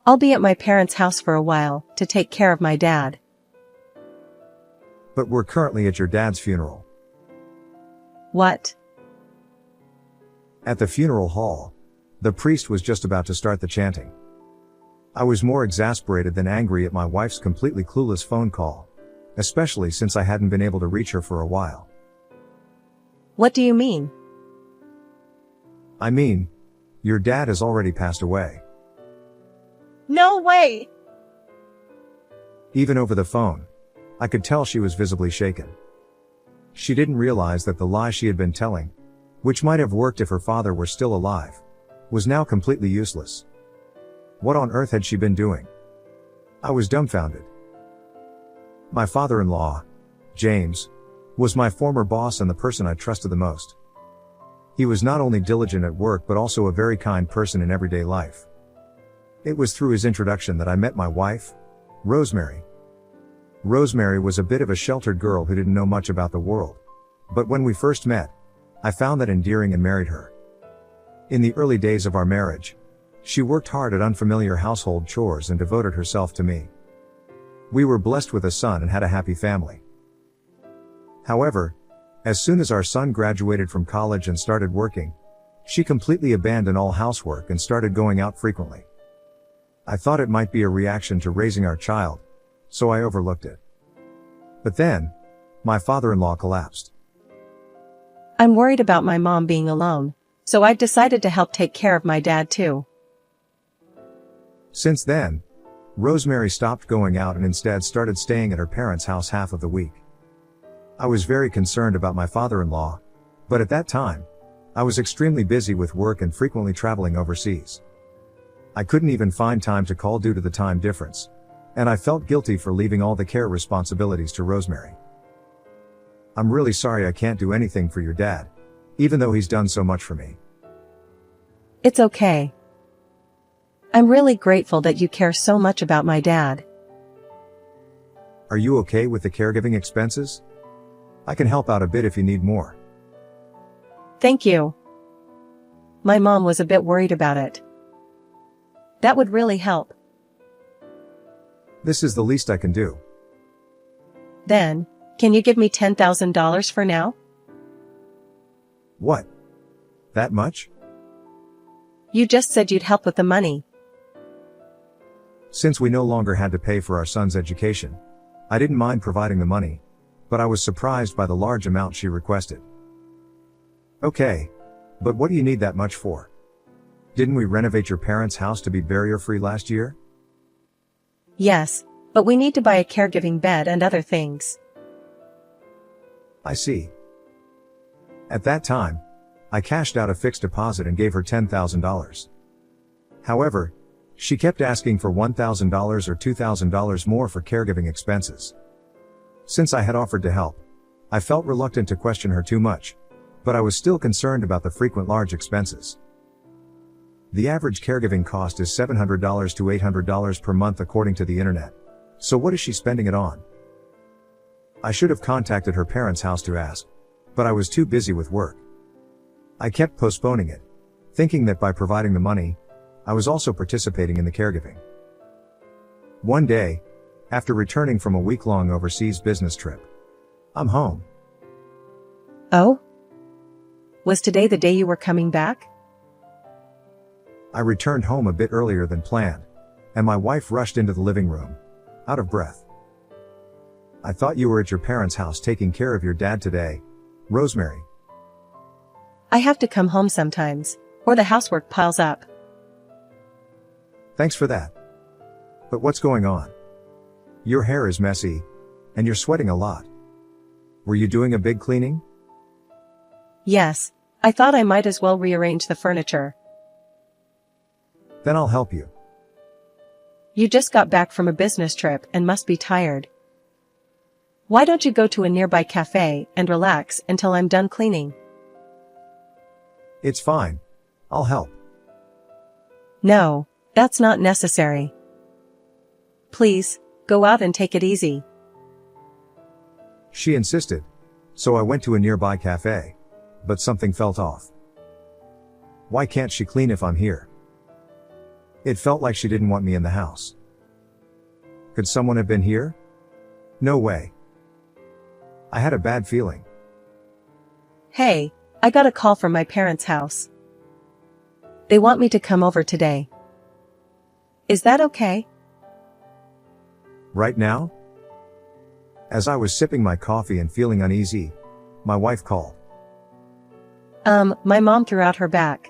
I'll be at my parents' house for a while to take care of my dad. But we're currently at your dad's funeral. What? At the funeral hall, the priest was just about to start the chanting. I was more exasperated than angry at my wife's completely clueless phone call, especially since I hadn't been able to reach her for a while. What do you mean? I mean, your dad has already passed away. No way! Even over the phone, I could tell she was visibly shaken. She didn't realize that the lie she had been telling, which might have worked if her father were still alive, was now completely useless. What on earth had she been doing? I was dumbfounded. My father-in-law, James, was my former boss and the person I trusted the most. He was not only diligent at work but also a very kind person in everyday life. It was through his introduction that I met my wife, Rosemary. Rosemary was a bit of a sheltered girl who didn't know much about the world. But when we first met, I found that endearing and married her. In the early days of our marriage, she worked hard at unfamiliar household chores and devoted herself to me. We were blessed with a son and had a happy family. However, as soon as our son graduated from college and started working, she completely abandoned all housework and started going out frequently. I thought it might be a reaction to raising our child, so I overlooked it. But then, my father-in-law collapsed. I'm worried about my mom being alone, so I've decided to help take care of my dad too. Since then, Rosemary stopped going out and instead started staying at her parents' house half of the week. I was very concerned about my father-in-law, but at that time, I was extremely busy with work and frequently traveling overseas. I couldn't even find time to call due to the time difference, and I felt guilty for leaving all the care responsibilities to Rosemary. I'm really sorry I can't do anything for your dad, even though he's done so much for me. It's okay. I'm really grateful that you care so much about my dad. Are you okay with the caregiving expenses? I can help out a bit if you need more. Thank you. My mom was a bit worried about it. That would really help. This is the least I can do. Then, can you give me $10,000 for now? What? That much? You just said you'd help with the money. Since we no longer had to pay for our son's education, I didn't mind providing the money, but I was surprised by the large amount she requested. Okay, but what do you need that much for? Didn't we renovate your parents' house to be barrier-free last year? Yes, but we need to buy a caregiving bed and other things. I see. At that time, I cashed out a fixed deposit and gave her $10,000. However, she kept asking for $1,000 or $2,000 more for caregiving expenses. Since I had offered to help, I felt reluctant to question her too much, but I was still concerned about the frequent large expenses. The average caregiving cost is $700 to $800 per month according to the internet. So what is she spending it on? I should have contacted her parents' house to ask, but I was too busy with work. I kept postponing it, thinking that by providing the money, I was also participating in the caregiving. One day, after returning from a week-long overseas business trip, I'm home. Oh? Was today the day you were coming back? I returned home a bit earlier than planned, and my wife rushed into the living room, out of breath. I thought you were at your parents' house taking care of your dad today, Rosemary. I have to come home sometimes, or the housework piles up. Thanks for that. But what's going on? Your hair is messy, and you're sweating a lot. Were you doing a big cleaning? Yes, I thought I might as well rearrange the furniture. Then I'll help you. You just got back from a business trip and must be tired. Why don't you go to a nearby cafe and relax until I'm done cleaning? It's fine. I'll help. No, that's not necessary. Please, go out and take it easy. She insisted, so I went to a nearby cafe, but something felt off. Why can't she clean if I'm here? It felt like she didn't want me in the house. Could someone have been here? No way. I had a bad feeling. Hey, I got a call from my parents' house. They want me to come over today. Is that okay? Right now? As I was sipping my coffee and feeling uneasy, my wife called. My mom threw out her back.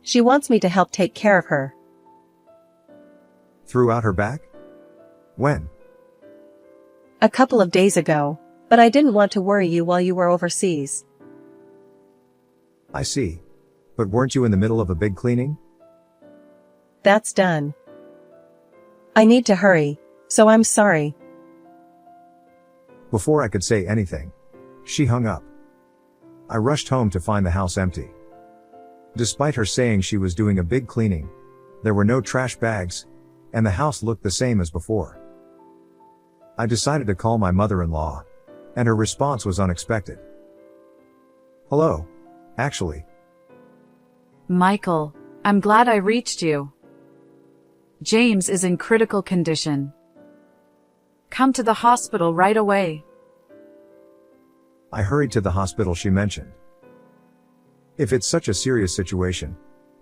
She wants me to help take care of her. Threw out her back? When? A couple of days ago, but I didn't want to worry you while you were overseas. I see. But weren't you in the middle of a big cleaning? That's done. I need to hurry, so I'm sorry. Before I could say anything, she hung up. I rushed home to find the house empty. Despite her saying she was doing a big cleaning, there were no trash bags, and the house looked the same as before. I decided to call my mother-in-law, and her response was unexpected. Hello. Actually. Michael, I'm glad I reached you. James is in critical condition. Come to the hospital right away. I hurried to the hospital she mentioned. If it's such a serious situation,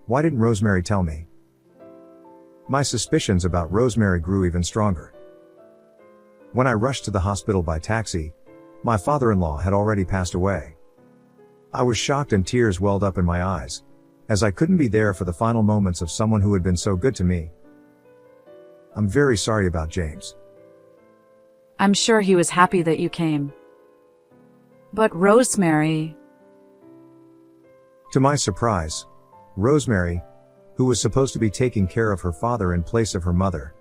why didn't Rosemary tell me? My suspicions about Rosemary grew even stronger. When I rushed to the hospital by taxi, my father-in-law had already passed away. I was shocked and tears welled up in my eyes, as I couldn't be there for the final moments of someone who had been so good to me. I'm very sorry about James. I'm sure he was happy that you came. But Rosemary... To my surprise, Rosemary, who was supposed to be taking care of her father in place of her mother,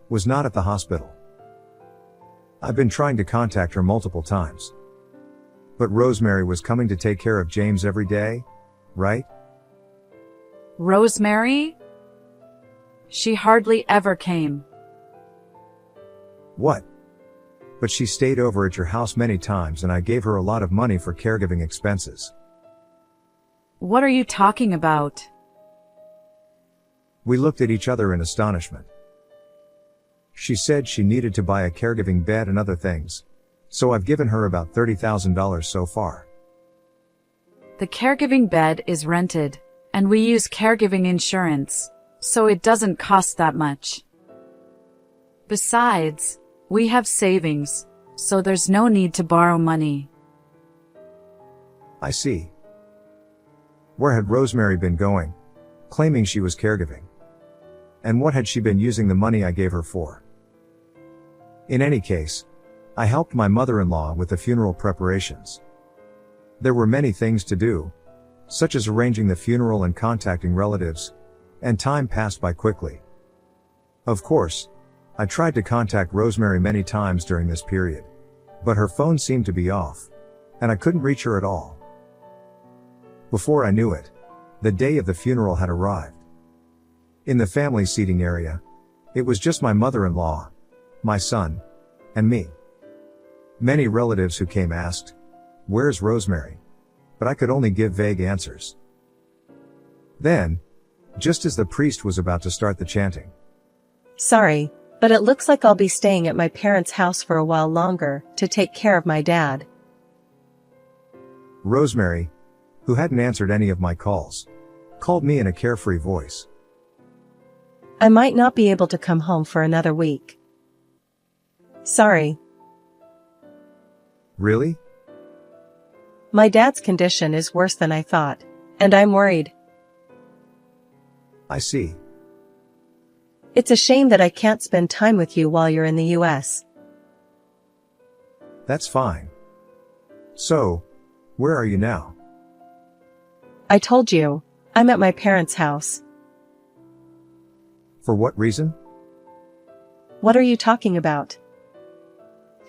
was not at the hospital. I've been trying to contact her multiple times. But Rosemary was coming to take care of James every day, right? Rosemary? She hardly ever came. What? But she stayed over at your house many times and I gave her a lot of money for caregiving expenses. What are you talking about? We looked at each other in astonishment. She said she needed to buy a caregiving bed and other things, so I've given her about $30,000 so far. The caregiving bed is rented, and we use caregiving insurance, so it doesn't cost that much. Besides, we have savings, so there's no need to borrow money. I see. Where had Rosemary been going, claiming she was caregiving? And what had she been using the money I gave her for? In any case, I helped my mother-in-law with the funeral preparations. There were many things to do, such as arranging the funeral and contacting relatives, and time passed by quickly. Of course, I tried to contact Rosemary many times during this period, but her phone seemed to be off, and I couldn't reach her at all. Before I knew it, the day of the funeral had arrived. In the family seating area, it was just my mother-in-law, my son, and me. Many relatives who came asked, "Where's Rosemary?" But I could only give vague answers. Then, just as the priest was about to start the chanting, Sorry, but it looks like I'll be staying at my parents' house for a while longer to take care of my dad. Rosemary, who hadn't answered any of my calls, called me in a carefree voice. I might not be able to come home for another week. Sorry. Really? My dad's condition is worse than I thought, and I'm worried. I see. It's a shame that I can't spend time with you while you're in the US. That's fine. So, where are you now? I told you, I'm at my parents' house. For what reason? What are you talking about?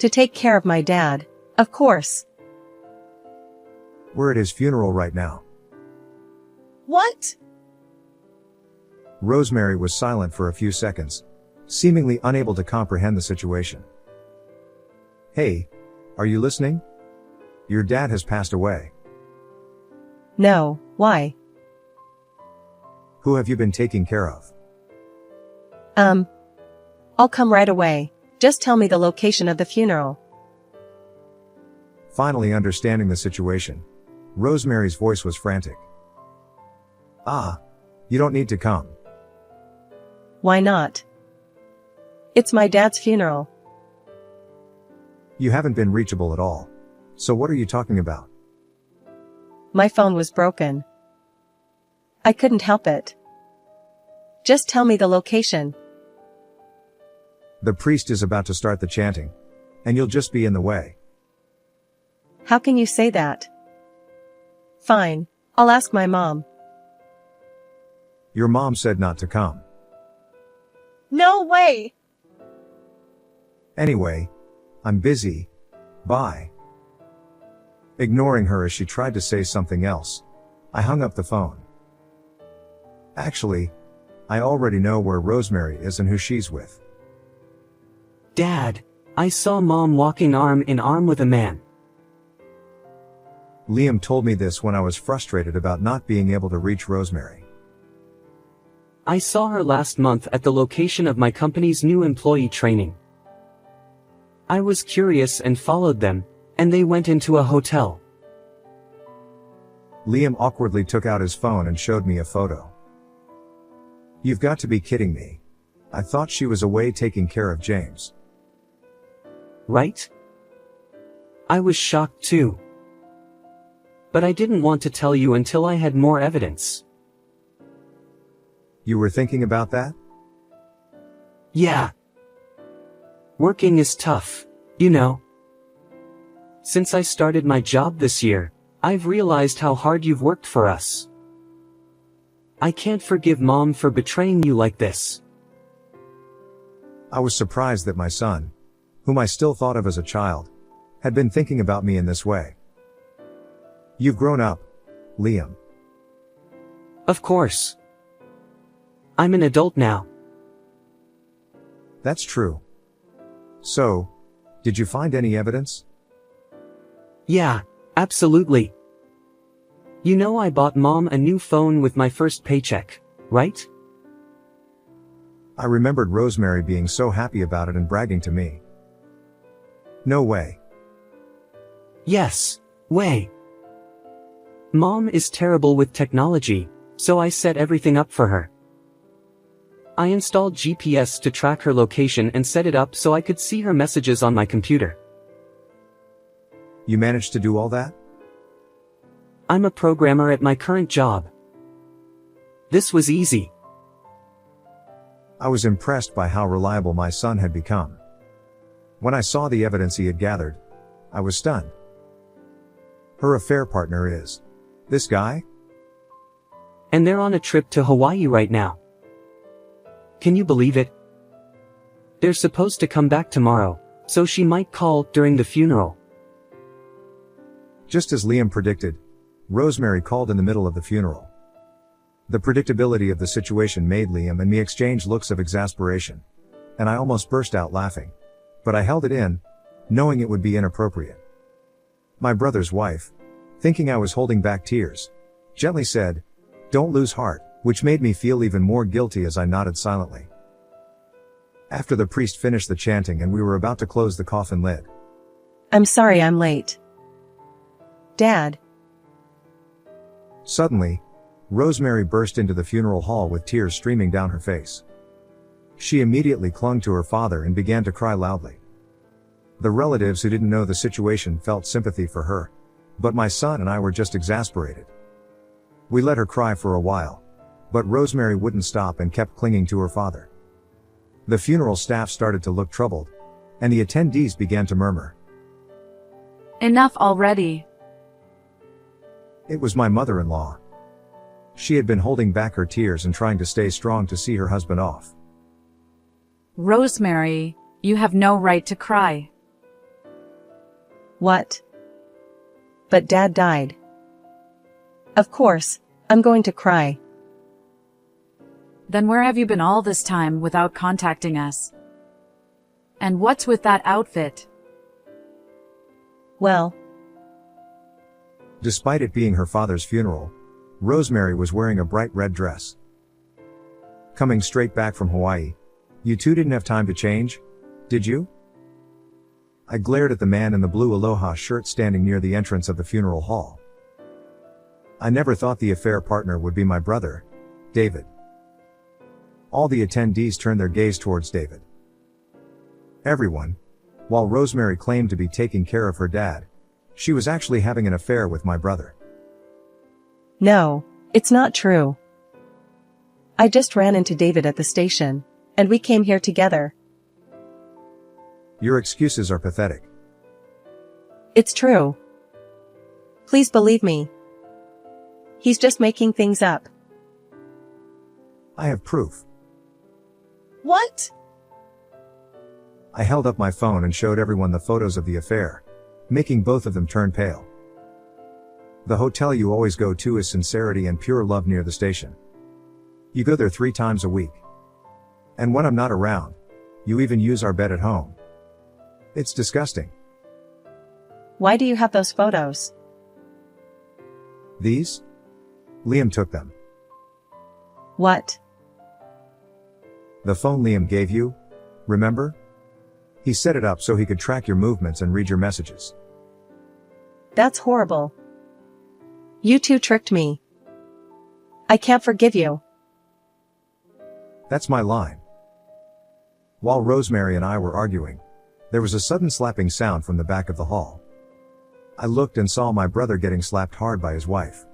To take care of my dad, of course. We're at his funeral right now. What? Rosemary was silent for a few seconds, seemingly unable to comprehend the situation. Hey, are you listening? Your dad has passed away. No, why? Who have you been taking care of? Um, I'll come right away. Just tell me the location of the funeral. Finally understanding the situation, Rosemary's voice was frantic. Ah, you don't need to come. Why not? It's my dad's funeral. You haven't been reachable at all. So what are you talking about? My phone was broken. I couldn't help it. Just tell me the location. The priest is about to start the chanting, and you'll just be in the way. How can you say that? Fine, I'll ask my mom. Your mom said not to come. No way! Anyway, I'm busy. Bye. Ignoring her as she tried to say something else, I hung up the phone. Actually, I already know where Rosemary is and who she's with. Dad, I saw Mom walking arm in arm with a man. Liam told me this when I was frustrated about not being able to reach Rosemary. I saw her last month at the location of my company's new employee training. I was curious and followed them, and they went into a hotel. Liam awkwardly took out his phone and showed me a photo. You've got to be kidding me. I thought she was away taking care of James. Right? I was shocked too. But I didn't want to tell you until I had more evidence. You were thinking about that? Yeah. Working is tough, you know. Since I started my job this year, I've realized how hard you've worked for us. I can't forgive Mom for betraying you like this. I was surprised that my son, whom I still thought of as a child, had been thinking about me in this way. You've grown up, Liam. Of course. I'm an adult now. That's true. So, did you find any evidence? Yeah, absolutely. You know I bought Mom a new phone with my first paycheck, right? I remembered Rosemary being so happy about it and bragging to me. No way. Yes, way. Mom is terrible with technology, so I set everything up for her. I installed GPS to track her location and set it up so I could see her messages on my computer. You managed to do all that? I'm a programmer at my current job. This was easy. I was impressed by how reliable my son had become. When I saw the evidence he had gathered, I was stunned. Her affair partner is this guy? And they're on a trip to Hawaii right now. Can you believe it? They're supposed to come back tomorrow, so she might call during the funeral. Just as Liam predicted, Rosemary called in the middle of the funeral. The predictability of the situation made Liam and me exchange looks of exasperation, and I almost burst out laughing. But I held it in, knowing it would be inappropriate. My brother's wife, thinking I was holding back tears, gently said, "Don't lose heart," which made me feel even more guilty as I nodded silently. After the priest finished the chanting and we were about to close the coffin lid. I'm sorry I'm late. Dad. Suddenly, Rosemary burst into the funeral hall with tears streaming down her face. She immediately clung to her father and began to cry loudly. The relatives who didn't know the situation felt sympathy for her, but my son and I were just exasperated. We let her cry for a while, but Rosemary wouldn't stop and kept clinging to her father. The funeral staff started to look troubled, and the attendees began to murmur. Enough already. It was my mother-in-law. She had been holding back her tears and trying to stay strong to see her husband off. Rosemary, you have no right to cry. What? But Dad died. Of course, I'm going to cry. Then where have you been all this time without contacting us? And what's with that outfit? Well, Despite it being her father's funeral, Rosemary was wearing a bright red dress. Coming straight back from Hawaii, You two didn't have time to change, did you? I glared at the man in the blue Aloha shirt standing near the entrance of the funeral hall. I never thought the affair partner would be my brother, David. All the attendees turned their gaze towards David. Everyone, while Rosemary claimed to be taking care of her dad, she was actually having an affair with my brother. No, it's not true. I just ran into David at the station, and we came here together. Your excuses are pathetic. It's true. Please believe me. He's just making things up. I have proof. What? I held up my phone and showed everyone the photos of the affair, making both of them turn pale. The hotel you always go to is Sincerity and Pure Love near the station. You go there 3 times a week. And when I'm not around, you even use our bed at home. It's disgusting. Why do you have those photos? These? Liam took them. What? The phone Liam gave you, remember? He set it up so he could track your movements and read your messages. That's horrible. You two tricked me. I can't forgive you. That's my line. While Rosemary and I were arguing, there was a sudden slapping sound from the back of the hall. I looked and saw my brother getting slapped hard by his wife.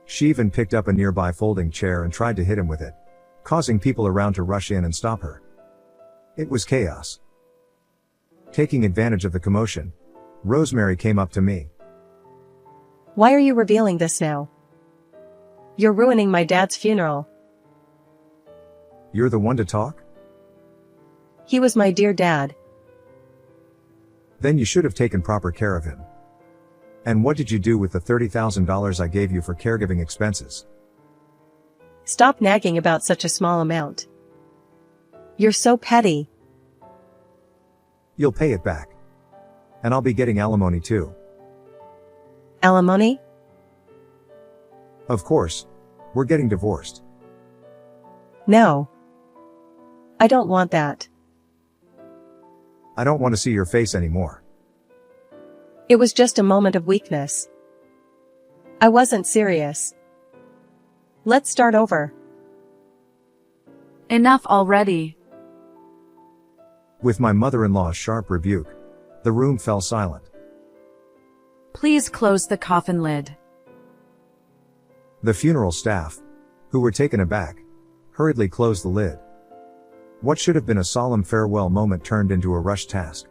She even picked up a nearby folding chair and tried to hit him with it, causing people around to rush in and stop her. It was chaos. Taking advantage of the commotion, Rosemary came up to me. Why are you revealing this now? You're ruining my dad's funeral. You're the one to talk? He was my dear dad. Then you should have taken proper care of him. And what did you do with the $30,000 I gave you for caregiving expenses? Stop nagging about such a small amount. You're so petty. You'll pay it back. And I'll be getting alimony too. Alimony? Of course. We're getting divorced. No. I don't want that. I don't want to see your face anymore. It was just a moment of weakness. I wasn't serious. Let's start over. Enough already. With my mother-in-law's sharp rebuke, the room fell silent. Please close the coffin lid. The funeral staff, who were taken aback, hurriedly closed the lid. What should have been a solemn farewell moment turned into a rushed task.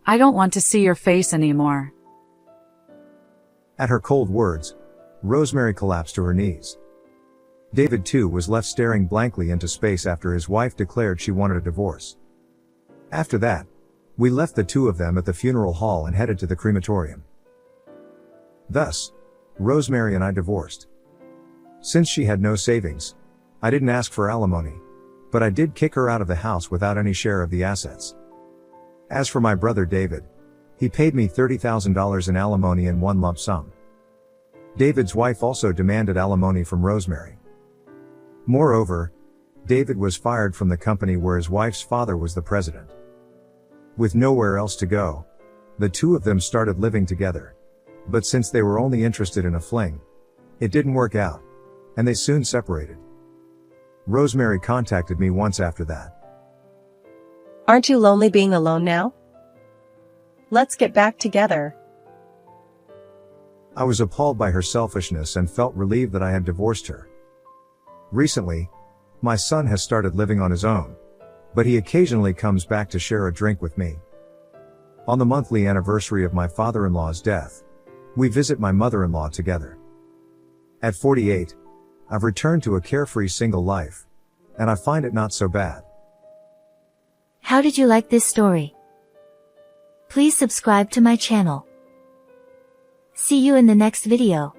I don't want to see your face anymore. At her cold words, Rosemary collapsed to her knees. David too was left staring blankly into space after his wife declared she wanted a divorce. After that, we left the two of them at the funeral hall and headed to the crematorium. Thus, Rosemary and I divorced. Since she had no savings, I didn't ask for alimony, but I did kick her out of the house without any share of the assets. As for my brother David, he paid me $30,000 in alimony in one lump sum. David's wife also demanded alimony from Rosemary. Moreover, David was fired from the company where his wife's father was the president. With nowhere else to go, the two of them started living together. But since they were only interested in a fling, it didn't work out, and they soon separated. Rosemary contacted me once after that. Aren't you lonely being alone now? Let's get back together. I was appalled by her selfishness and felt relieved that I had divorced her. Recently, my son has started living on his own, but he occasionally comes back to share a drink with me. On the monthly anniversary of my father-in-law's death, we visit my mother-in-law together. At 48, I've returned to a carefree single life, and I find it not so bad. How did you like this story? Please subscribe to my channel. See you in the next video.